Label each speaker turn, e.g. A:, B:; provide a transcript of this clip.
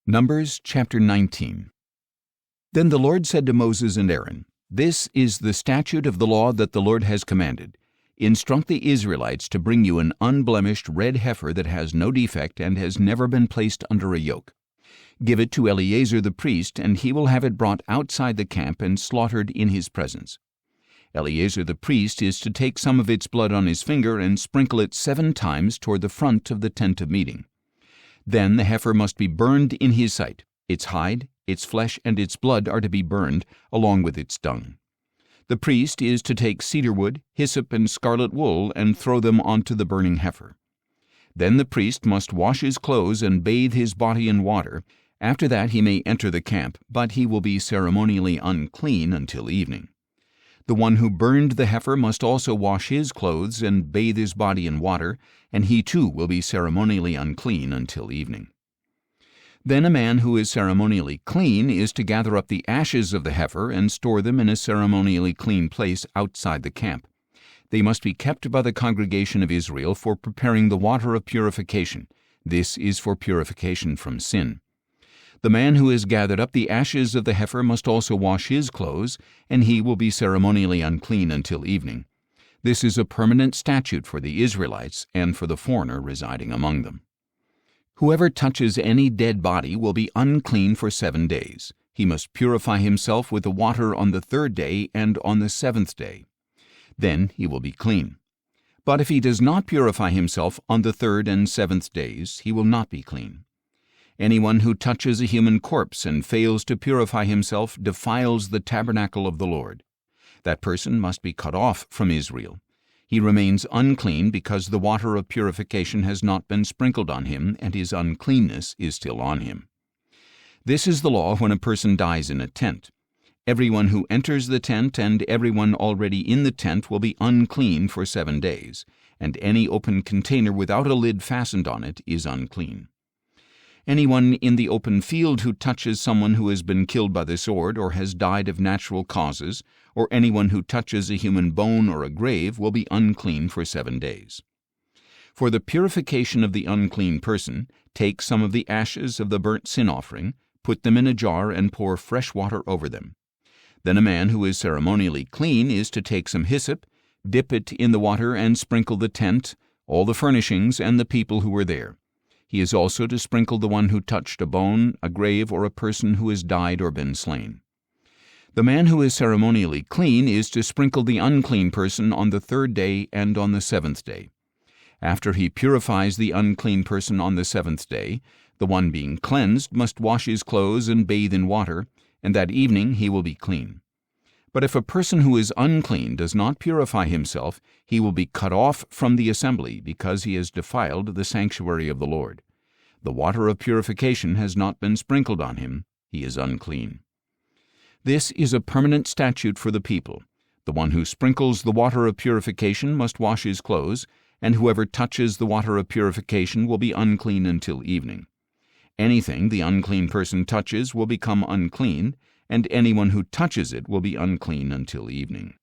A: Numbers chapter 19. Then the Lord said to Moses and Aaron, "This is the statute of the law that the Lord has commanded. Instruct the Israelites to bring you an unblemished red heifer that has no defect and has never been placed under a yoke. Give it to Eleazar the priest, and he will have it brought outside the camp and slaughtered in his presence. Eleazar the priest is to take some of its blood on his finger and sprinkle it 7 times toward the front of the tent of meeting. Then the heifer must be burned in his sight. Its hide, its flesh, and its blood are to be burned, along with its dung. The priest is to take cedar wood, hyssop, and scarlet wool and throw them onto the burning heifer. Then the priest must wash his clothes and bathe his body in water. After that he may enter the camp, but he will be ceremonially unclean until evening. The one who burned the heifer must also wash his clothes and bathe his body in water, and he too will be ceremonially unclean until evening. Then a man who is ceremonially clean is to gather up the ashes of the heifer and store them in a ceremonially clean place outside the camp. They must be kept by the congregation of Israel for preparing the water of purification. This is for purification from sin. The man who has gathered up the ashes of the heifer must also wash his clothes, and he will be ceremonially unclean until evening. This is a permanent statute for the Israelites and for the foreigner residing among them. Whoever touches any dead body will be unclean for 7 days. He must purify himself with the water on the 3rd day and on the 7th day. Then he will be clean. But if he does not purify himself on the 3rd and 7th days, he will not be clean. Anyone who touches a human corpse and fails to purify himself defiles the tabernacle of the Lord. That person must be cut off from Israel. He remains unclean because the water of purification has not been sprinkled on him, and his uncleanness is still on him. This is the law when a person dies in a tent. Everyone who enters the tent and everyone already in the tent will be unclean for 7 days, and any open container without a lid fastened on it is unclean. Anyone in the open field who touches someone who has been killed by the sword or has died of natural causes, or anyone who touches a human bone or a grave will be unclean for 7 days. For the purification of the unclean person, take some of the ashes of the burnt sin offering, put them in a jar, and pour fresh water over them. Then a man who is ceremonially clean is to take some hyssop, dip it in the water, and sprinkle the tent, all the furnishings, and the people who were there. He is also to sprinkle the one who touched a bone, a grave, or a person who has died or been slain. The man who is ceremonially clean is to sprinkle the unclean person on the 3rd day and on the 7th day. After he purifies the unclean person on the 7th day, the one being cleansed must wash his clothes and bathe in water, and that evening he will be clean. But if a person who is unclean does not purify himself, he will be cut off from the assembly because he has defiled the sanctuary of the Lord. The water of purification has not been sprinkled on him. He is unclean. This is a permanent statute for the people. The one who sprinkles the water of purification must wash his clothes, and whoever touches the water of purification will be unclean until evening. Anything the unclean person touches will become unclean, and anyone who touches it will be unclean until evening.